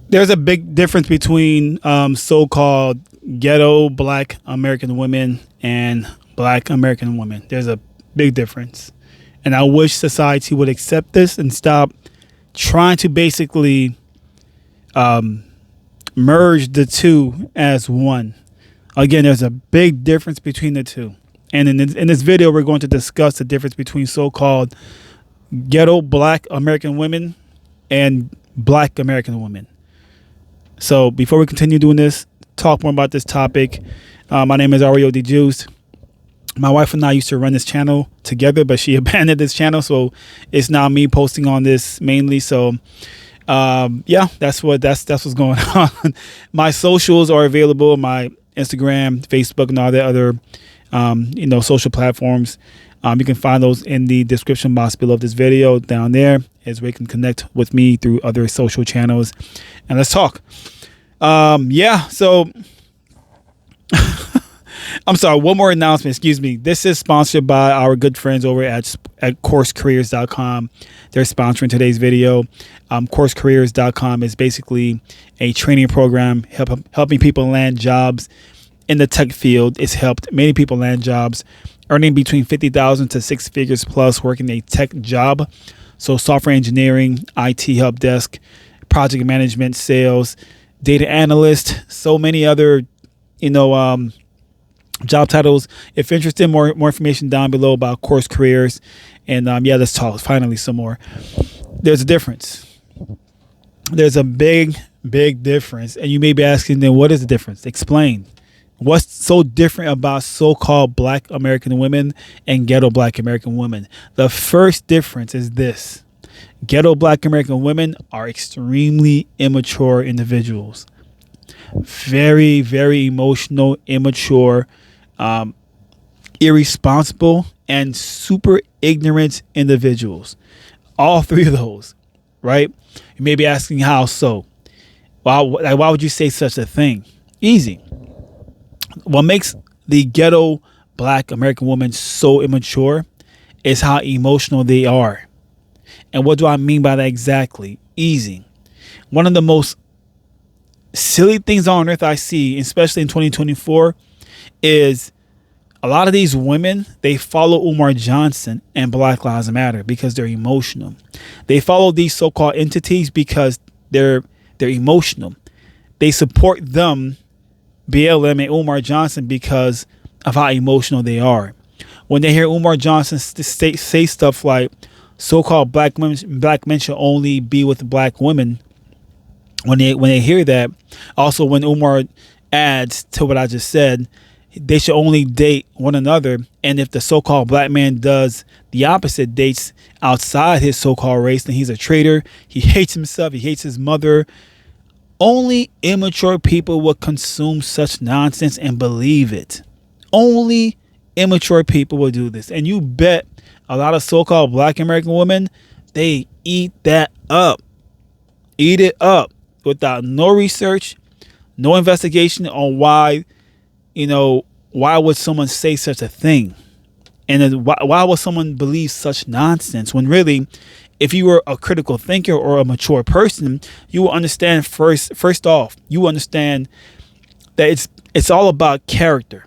There's a big difference between so-called ghetto black American women and black American women. There's a big difference. And I wish society would accept this and stop trying to basically merge the two as one. Again, there's a big difference between the two. And in this video, we're going to discuss the difference between so-called ghetto black American women and black American women. So before we continue doing this, talk more about this topic. My name is Ario D Juice. My wife and I used to run this channel together, but she abandoned this channel, so it's now me posting on this mainly. So yeah, that's what's going on. My socials are available: my Instagram, Facebook, and all the other social platforms. You can find those in the description box below this video. Down there is where you can connect with me through other social channels, and let's talk. So I'm sorry, one more announcement. Excuse me. This is sponsored by our good friends over at coursecareers.com. They're sponsoring today's video. Coursecareers.com is basically a training program helping people land jobs in the tech field. It's helped many people land jobs earning between $50,000 to six figures plus working a tech job. So software engineering, IT help desk, project management, sales, data analyst, so many other, job titles. If you're interested, more information down below about Course Careers. And let's talk finally some more. There's a difference. There's a big difference. And you may be asking, then what is the difference? Explain. What's so different about so-called black American women and ghetto black American women? The first difference is this. Ghetto black American women are extremely immature individuals. Very, very emotional, immature, irresponsible, and super ignorant individuals. All three of those, right? You may be asking how so. Why would you say such a thing? Easy. What makes the ghetto black American woman so immature is how emotional they are. And what do I mean by that exactly? Easy. One of the most silly things on earth I see, especially in 2024, is a lot of these women, they follow Umar Johnson and Black Lives Matter because they're emotional. They follow these so-called entities because they're emotional. They support them, BLM and Umar Johnson, because of how emotional they are. When they hear Umar Johnson say stuff like so-called black men should only be with black women, when they hear that, also when Umar adds to what I just said, they should only date one another, and if the so-called black man does the opposite, dates outside his so-called race, then he's a traitor. He hates himself. He hates his mother. Only immature people will consume such nonsense and believe it. Only immature people will do this. And you bet a lot of so-called black American women, they eat that up. Eat it up without no research, no investigation on why would someone say such a thing? And then why would someone believe such nonsense when really, if you were a critical thinker or a mature person, you will understand first off, you understand that it's all about character.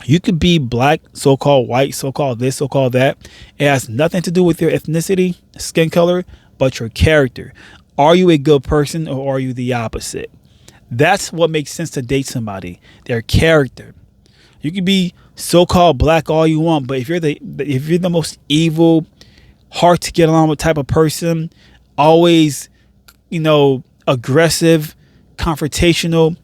You could be black, so-called white, so-called this, so-called that. It has nothing to do with your ethnicity, skin color, but your character. Are you a good person or are you the opposite? That's what makes sense to date somebody, their character. You can be so-called black all you want, but if you're the most evil, hard to get along with type of person, always, aggressive, confrontational,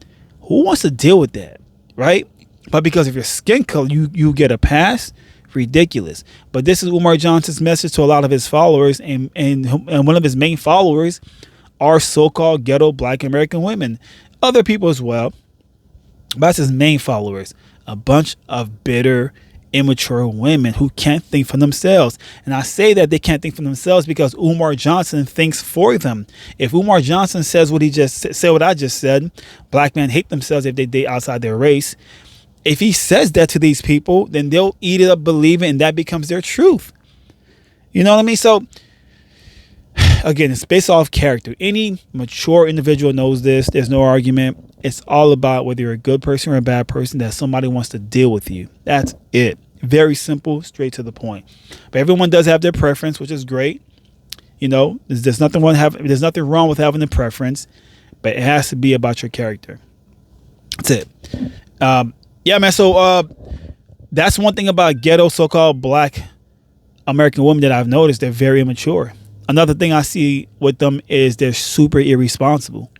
who wants to deal with that, right? But because of your skin color, you get a pass. Ridiculous. But this is Umar Johnson's message to a lot of his followers, and one of his main followers are so-called ghetto black American women. Other people as well, but that's his main followers. A bunch of bitter, immature women who can't think for themselves. And I say that they can't think for themselves because Umar Johnson thinks for them. If Umar Johnson says what I just said, black men hate themselves if they date outside their race. If he says that to these people, then they'll eat it up, believe it, and that becomes their truth. You know what I mean? So again, it's based off character. Any mature individual knows this. There's no argument. It's all about whether you're a good person or a bad person, that somebody wants to deal with you. That's it. Very simple, straight to the point. But everyone does have their preference, which is great. You know, there's nothing wrong with having a preference, but it has to be about your character. That's it. Yeah, man. So that's one thing about ghetto so-called black American women that I've noticed. They're very immature. Another thing I see with them is they're super irresponsible.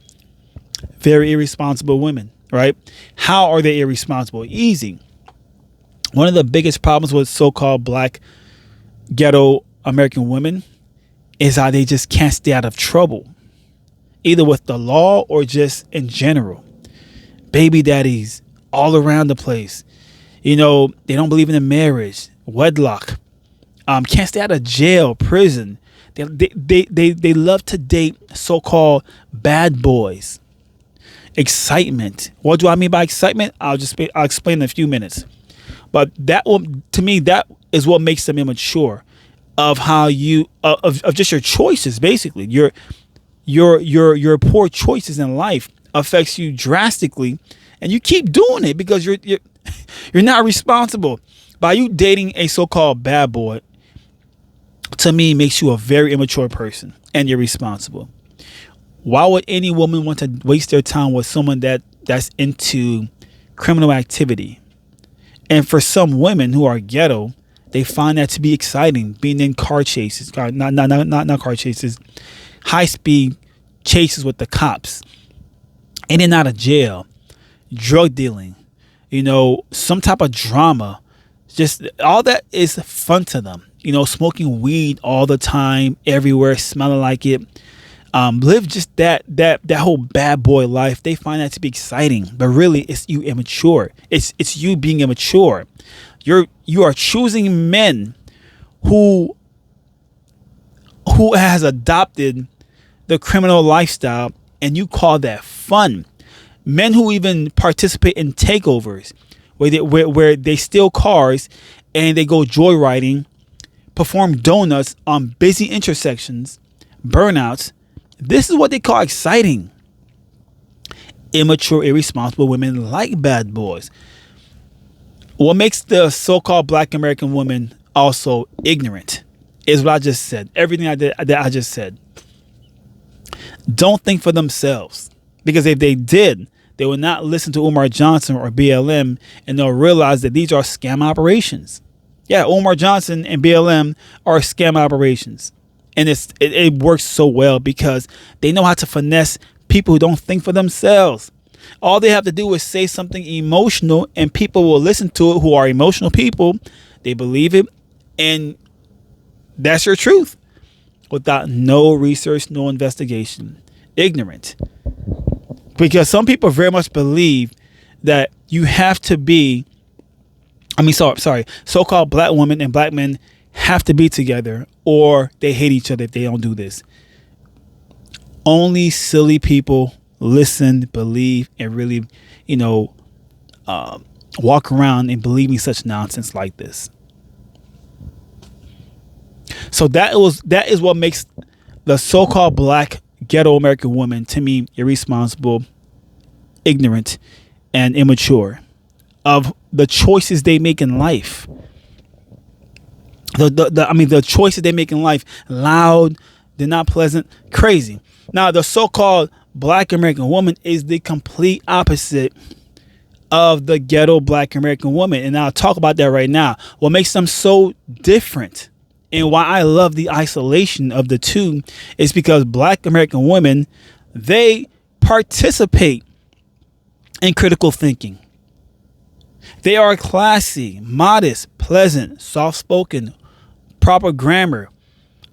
Very irresponsible women, right? How are they irresponsible? Easy. One of the biggest problems with so-called black ghetto American women is how they just can't stay out of trouble, either with the law or just in general. Baby daddies all around the place. You know, they don't believe in the marriage, wedlock. Can't stay out of jail, prison. They love to date so-called bad boys. Excitement. What do I mean by excitement? I'll explain in a few minutes. But to me, that is what makes them immature, of how you of just your choices. Basically, your poor choices in life affects you drastically, and you keep doing it because you're not responsible. By you dating a so-called bad boy, to me, makes you a very immature person, and you're responsible. Why would any woman want to waste their time with someone that's into criminal activity? And for some women who are ghetto, they find that to be exciting, being in car chases, not car chases, high speed chases with the cops, in and out of jail, drug dealing, you know, some type of drama. Just all that is fun to them. You know, smoking weed all the time, everywhere, smelling like it. Live just that whole bad boy life. They find that to be exciting, but really, it's you immature. It's you being immature. You are choosing men who has adopted the criminal lifestyle, and you call that fun. Men who even participate in takeovers, where they steal cars and they go joyriding, perform donuts on busy intersections, burnouts. This is what they call exciting. Immature, irresponsible women like bad boys. What makes the so-called black American woman also ignorant is what I just said. Everything that I just said. Don't think for themselves. Because if they did, they would not listen to Umar Johnson or BLM, and they'll realize that these are scam operations. Yeah, Umar Johnson and BLM are scam operations. And it works so well because they know how to finesse people who don't think for themselves. All they have to do is say something emotional, and people will listen to it who are emotional people. They believe it, and that's your truth. Without no research, no investigation. Ignorant. Because some people very much believe that you have to be, so-called black women and black men have to be together, or they hate each other if they don't do this. Only silly people listen, believe, and really, walk around and believing such nonsense like this. So that is what makes the so-called black ghetto American woman, to me, irresponsible, ignorant, and immature of the choices they make in life. The choices they make in life, loud, they're not pleasant, crazy. Now, the so-called black American woman is the complete opposite of the ghetto black American woman. And I'll talk about that right now. What makes them so different and why I love the isolation of the two is because black American women, they participate in critical thinking. They are classy, modest, pleasant, soft-spoken, proper grammar,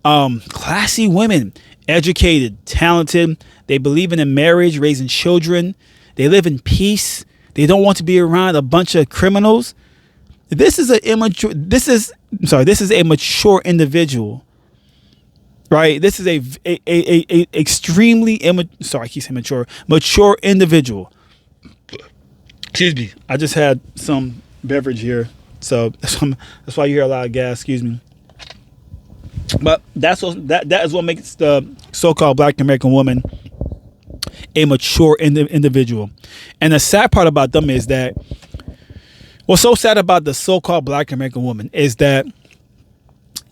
classy women, educated, talented. They believe in a marriage, raising children. They live in peace. They don't want to be around a bunch of criminals. This is a mature individual, right? This is a extremely mature individual. Excuse me. I just had some beverage here, so that's why you hear a lot of gas. Excuse me. But that is what makes the so-called Black American woman a mature individual. And the sad part about them is that what's so sad about the so-called Black American woman is that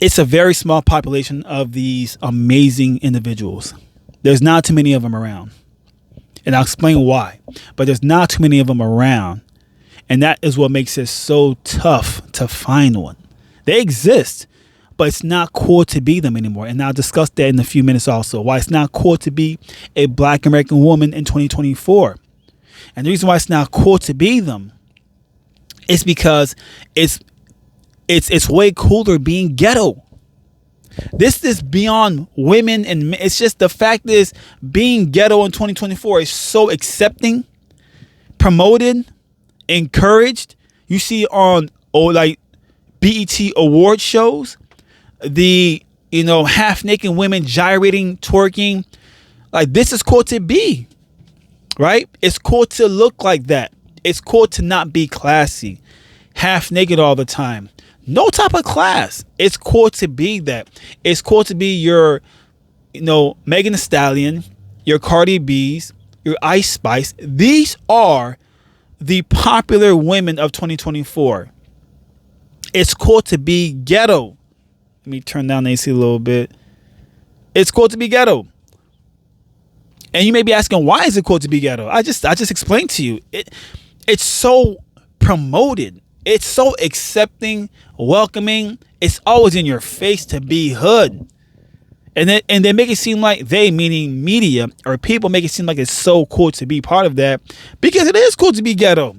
it's a very small population of these amazing individuals. There's not too many of them around. And I'll explain why. But there's not too many of them around. And that is what makes it so tough to find one. They exist, but it's not cool to be them anymore. And I'll discuss that in a few minutes also. Why it's not cool to be a Black American woman in 2024. And the reason why it's not cool to be them is because it's way cooler being ghetto. This is beyond women and men. It's just the fact is being ghetto in 2024 is so accepting, promoted, encouraged. You see on like BET award shows, the half naked women gyrating, twerking. Like, this is cool to be, right? It's cool to look like that. It's cool to not be classy, half naked all the time. No type of class. It's cool to be that. It's cool to be your, Megan Thee Stallion, your Cardi B's, your Ice Spice. These are the popular women of 2024. It's cool to be ghetto. Let me turn down the AC a little bit. It's cool to be ghetto. And you may be asking, why is it cool to be ghetto? I just explained to you. It's so promoted. It's so accepting, welcoming. It's always in your face to be hood. And they make it seem like they, meaning media or people, make it seem like it's so cool to be part of that, because it is cool to be ghetto.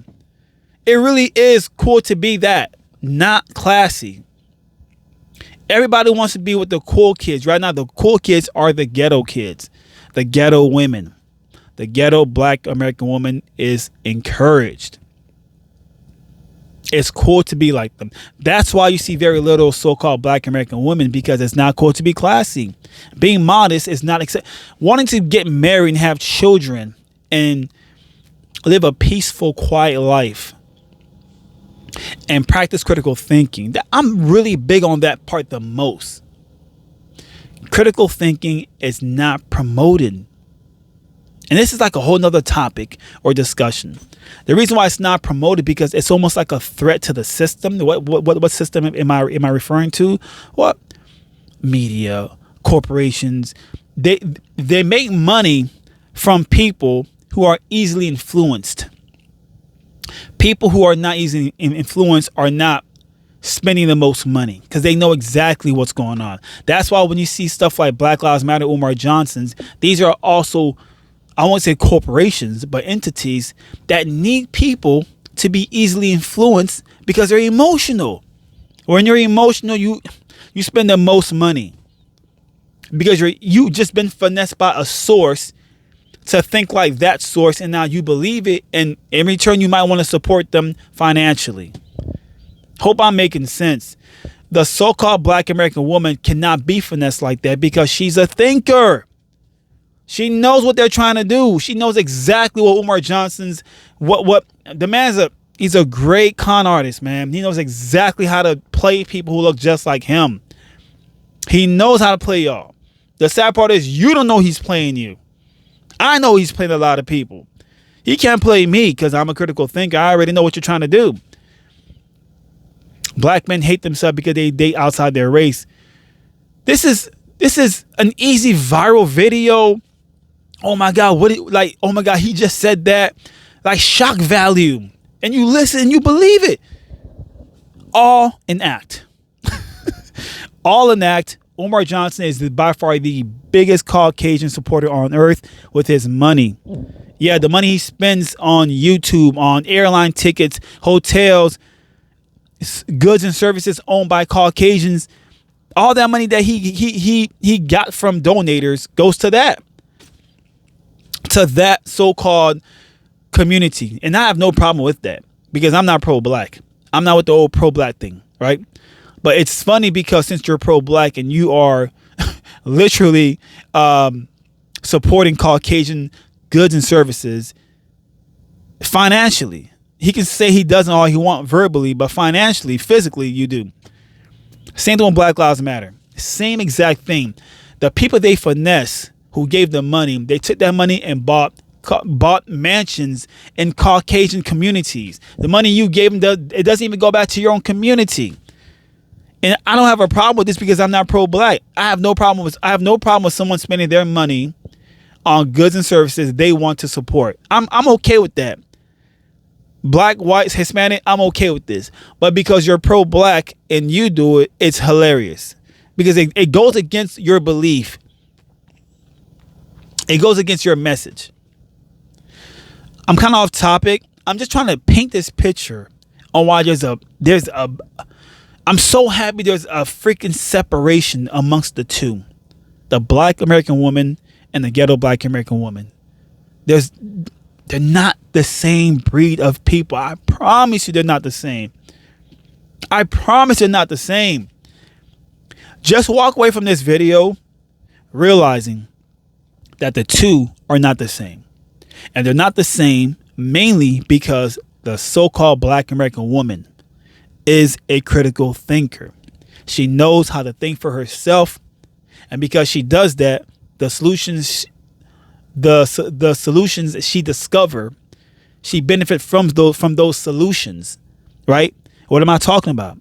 It really is cool to be that, not classy. Everybody wants to be with the cool kids. Right now, the cool kids are the ghetto kids, the ghetto women. The ghetto Black American woman is encouraged. It's cool to be like them. That's why you see very little so-called Black American women, because it's not cool to be classy. Being modest is not wanting to get married and have children and live a peaceful, quiet life and practice critical thinking. I'm really big on that part the most. Critical thinking is not promoted. And this is like a whole nother topic or discussion. The reason why it's not promoted, because it's almost like a threat to the system. What system am I referring to? What? Media, corporations. They make money from people who are easily influenced. People who are not easily influenced are not spending the most money because they know exactly what's going on. That's why when you see stuff like Black Lives Matter, Umar Johnson's, these are also, I won't say corporations, but entities that need people to be easily influenced because they're emotional. When you're emotional, you spend the most money because you just been finessed by a source to think like that source, and now you believe it, and in return you might want to support them financially. Hope I'm making sense. The so-called Black American woman cannot be finessed like that because she's a thinker. She knows what they're trying to do. She knows exactly what Umar Johnson's, what the man's he's a great con artist, man. He knows exactly how to play people who look just like him. He knows how to play y'all. The sad part is you don't know he's playing you. I know he's playing a lot of people. He can't play me because I'm a critical thinker. I already know what you're trying to do. Black men hate themselves because they date outside their race. This is an easy viral video. Oh my God, oh my God, he just said that. Like shock value. And you listen and you believe it. All an act. All an act. Umar Johnson is by far the biggest Caucasian supporter on earth with his money. Yeah, the money he spends on YouTube, on airline tickets, hotels, goods and services owned by Caucasians. All that money that he got from donators goes to that so-called community. And I have no problem with that because I'm not pro-black. I'm not with the old pro-black thing, right? But it's funny because since you're pro-black and you are literally supporting Caucasian goods and services financially, he can say he doesn't all he wants verbally, but financially, physically, you do. Same thing with Black Lives Matter. Same exact thing. The people they finesse who gave them money, they took that money and bought mansions in Caucasian communities. The money you gave them, it doesn't even go back to your own community. And I don't have a problem with this because I'm not pro-black. I have no problem with someone spending their money on goods and services they want to support. I'm okay with that. Black, whites, Hispanic, I'm okay with this. But because you're pro-black and you do it, it's hilarious. Because it goes against your belief. It goes against your message. I'm kind of off topic. I'm just trying to paint this picture on why I'm so happy there's a freaking separation amongst the two. The black American woman and the ghetto black American woman. They're not the same breed of people. I promise you they're not the same. I promise they're not the same. Just walk away from this video realizing that the two are not the same. And they're not the same mainly because the so-called black American woman is a critical thinker. She knows how to think for herself. And because she does that, the solutions she discover, she benefits from those solutions, right? What am I talking about?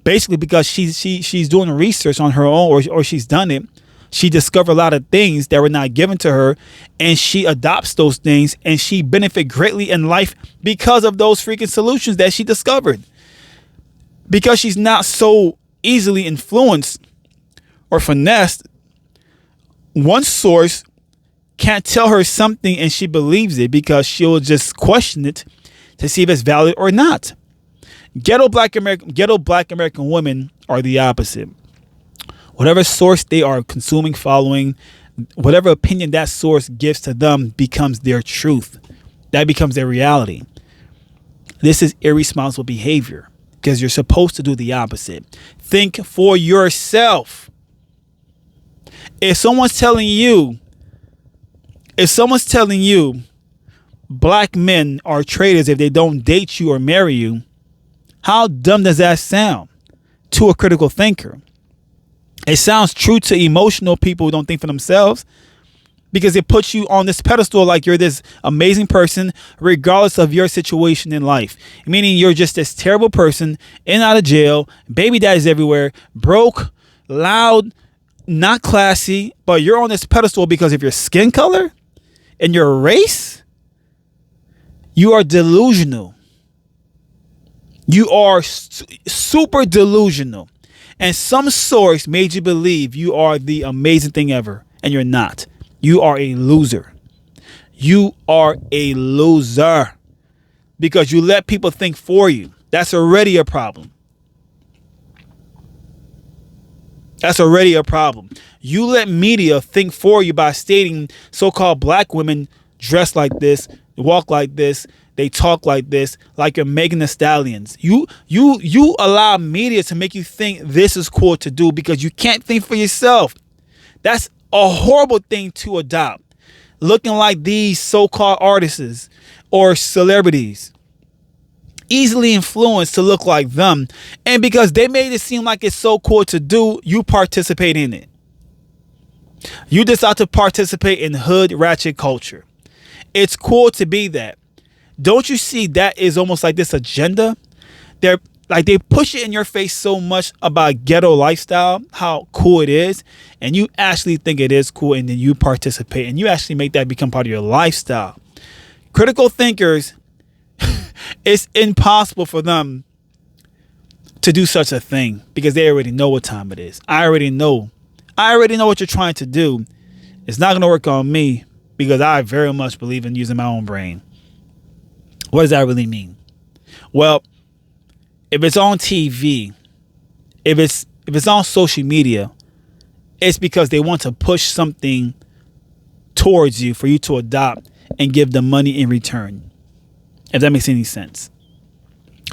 Basically, because she's doing research on her own, or she's done it, she discovered a lot of things that were not given to her, and she adopts those things, and she benefit greatly in life because of those freaking solutions that she discovered. Because she's not so easily influenced or finessed, one source can't tell her something and she believes it because she'll just question it to see if it's valid or not. Ghetto black American women are the opposite. Whatever source they are consuming, following, whatever opinion that source gives to them becomes their truth. That becomes their reality. This is irresponsible behavior because you're supposed to do the opposite. Think for yourself. If someone's telling you black men are traitors if they don't date you or marry you, how dumb does that sound to a critical thinker? It sounds true to emotional people who don't think for themselves because it puts you on this pedestal like you're this amazing person regardless of your situation in life. Meaning you're just this terrible person, in and out of jail, baby daddies everywhere, broke, loud, not classy, but you're on this pedestal because of your skin color and your race. You are delusional. You are super delusional. And some source made you believe you are the amazing thing ever. And you're not. You are a loser. You are a loser. Because you let people think for you. That's already a problem. That's already a problem. You let media think for you by stating so-called black women dress like this, walk like this, they talk like this, like you're Megan Thee Stallions. You allow media to make you think this is cool to do because you can't think for yourself. That's a horrible thing to adopt. Looking like these so-called artists or celebrities. Easily influenced to look like them. And because they made it seem like it's so cool to do, you participate in it. You decide to participate in hood ratchet culture. It's cool to be that. Don't you see that is almost like this agenda? They push it in your face so much about ghetto lifestyle, how cool it is, and you actually think it is cool, and then you participate and you actually make that become part of your lifestyle. Critical thinkers, it's impossible for them to do such a thing because they already know what time it is. I already know what you're trying to do. It's not going to work on me because I very much believe in using my own brain. What does that really mean? Well, if it's on TV, if it's on social media, it's because they want to push something towards you for you to adopt and give them money in return. If that makes any sense.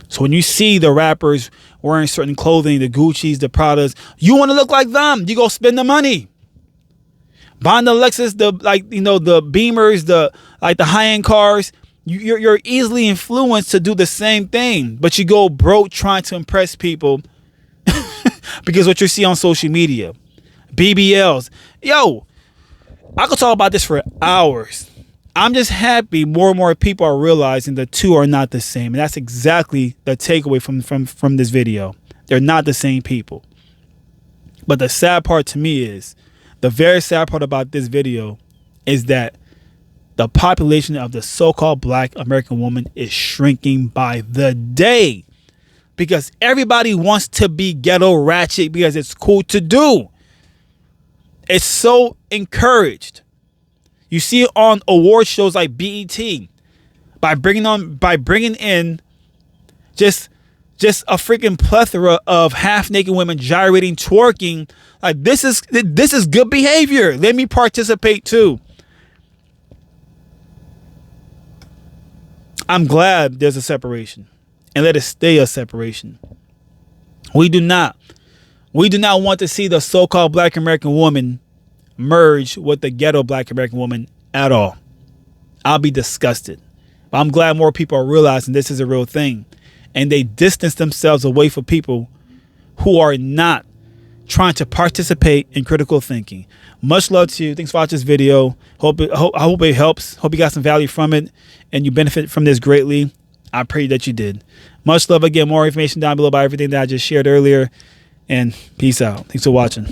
So when you see the rappers wearing certain clothing, the Gucci's, the Pradas, you want to look like them. You go spend the money. Buying the Lexus, the Beamers, the high-end cars. You're easily influenced to do the same thing, but you go broke trying to impress people Because what you see on social media, BBLs, yo, I could talk about this for hours. I'm just happy more and more people are realizing the two are not the same. And that's exactly the takeaway from this video. They're not the same people. But the sad part to me is, the very sad part about this video is that the population of the so-called black American woman is shrinking by the day. Because everybody wants to be ghetto ratchet because it's cool to do. It's so encouraged. You see it on award shows like BET by bringing in just a freaking plethora of half-naked women gyrating, twerking. Like, this is good behavior. Let me participate too. I'm glad there's a separation, and let it stay a separation. We do not want to see the so-called black American woman merge with the ghetto black American woman at all. I'll be disgusted. But I'm glad more people are realizing this is a real thing, and they distance themselves away from people who are not trying to participate in critical thinking. Much love to you. Thanks for watching this video. I hope it helps. Hope you got some value from it and you benefit from this greatly. I pray that you did. Much love. Again, more information down below about everything that I just shared earlier. And peace out. Thanks for watching.